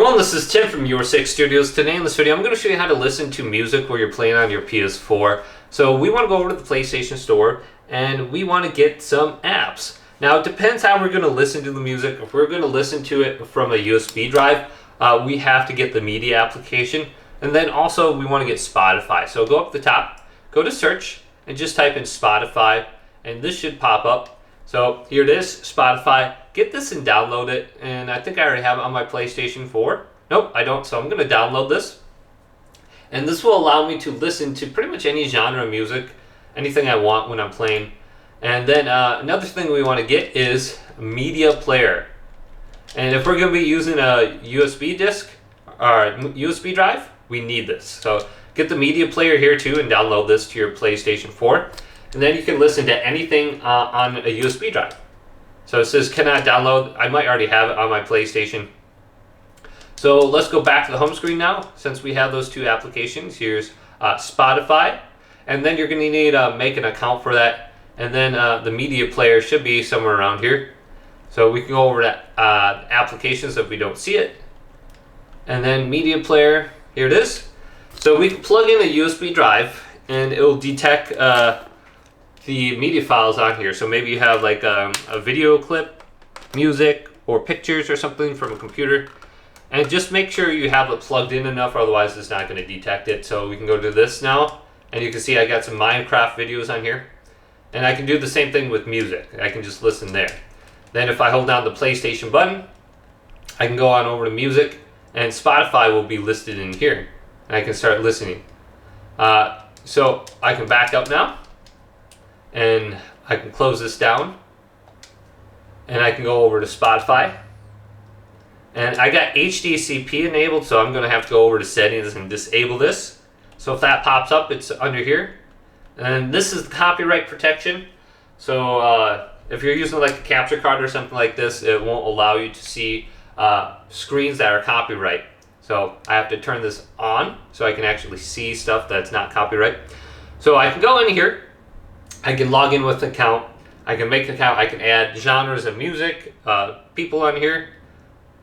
Well, this is Tim from Your 6 Studios. Today in this video, I'm going to show you how to listen to music while you're playing on your PS4. So we want to go over to the PlayStation Store and we want to get some apps. Now it depends how we're going to listen to the music. If we're going to listen to it from a USB drive, we have to get the media application. And then also we want to get Spotify. So go up the top, go to search, and just type in Spotify, and this should pop up. So here it is, Spotify. Get this and download it, and I think I already have it on my PlayStation 4. Nope, I don't, so I'm going to download this. And this will allow me to listen to pretty much any genre of music, anything I want when I'm playing. And then another thing we want to get is a media player. And if we're going to be using a USB disk or USB drive, we need this. So get the media player here too and download this to your PlayStation 4. And then you can listen to anything on a USB drive. So it says cannot download. I might already have it on my PlayStation. So let's go back to the home screen now. Since we have those two applications, here's Spotify. And then you're going to need to make an account for that. And then the media player should be somewhere around here. So we can go over to applications if we don't see it. And then media player, here it is. So we can plug in a USB drive and it will detect the media files on here. So maybe you have like a video clip, music, or pictures or something from a computer. And just make sure you have it plugged in enough, otherwise it's not going to detect it. So we can go to this now, and you can see I got some Minecraft videos on here. And I can do the same thing with music. I can just listen there. Then if I hold down the PlayStation button, I can go on over to music, and Spotify will be listed in here. And I can start listening. So I can back up now. And I can close this down, and I can go over to Spotify, and I got HDCP enabled, so I'm going to have to go over to settings and disable this. So if that pops up, it's under here, and this is the copyright protection. So if you're using like a capture card or something like this, it won't allow you to see screens that are copyright. So I have to turn this on so I can actually see stuff that's not copyright. So I can go in here. I can log in with an account, I can make an account, I can add genres of music, people on here.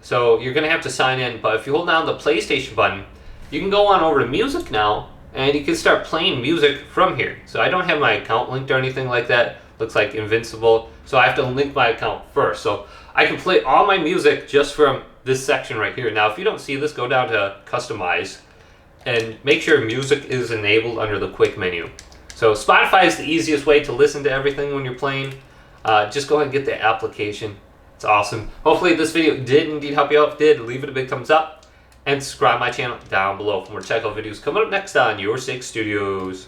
So you're going to have to sign in, but if you hold down the PlayStation button, you can go on over to music now, and you can start playing music from here. So I don't have my account linked or anything like that. Looks like Invincible. So I have to link my account first. So I can play all my music just from this section right here. Now if you don't see this, go down to Customize, and make sure music is enabled under the quick menu. So Spotify is the easiest way to listen to everything when you're playing. Just go ahead and get the application. It's awesome. Hopefully this video did indeed help you out. If it did, leave it a big thumbs up. And subscribe my channel down below for more tech videos coming up next on Your 6 Studios.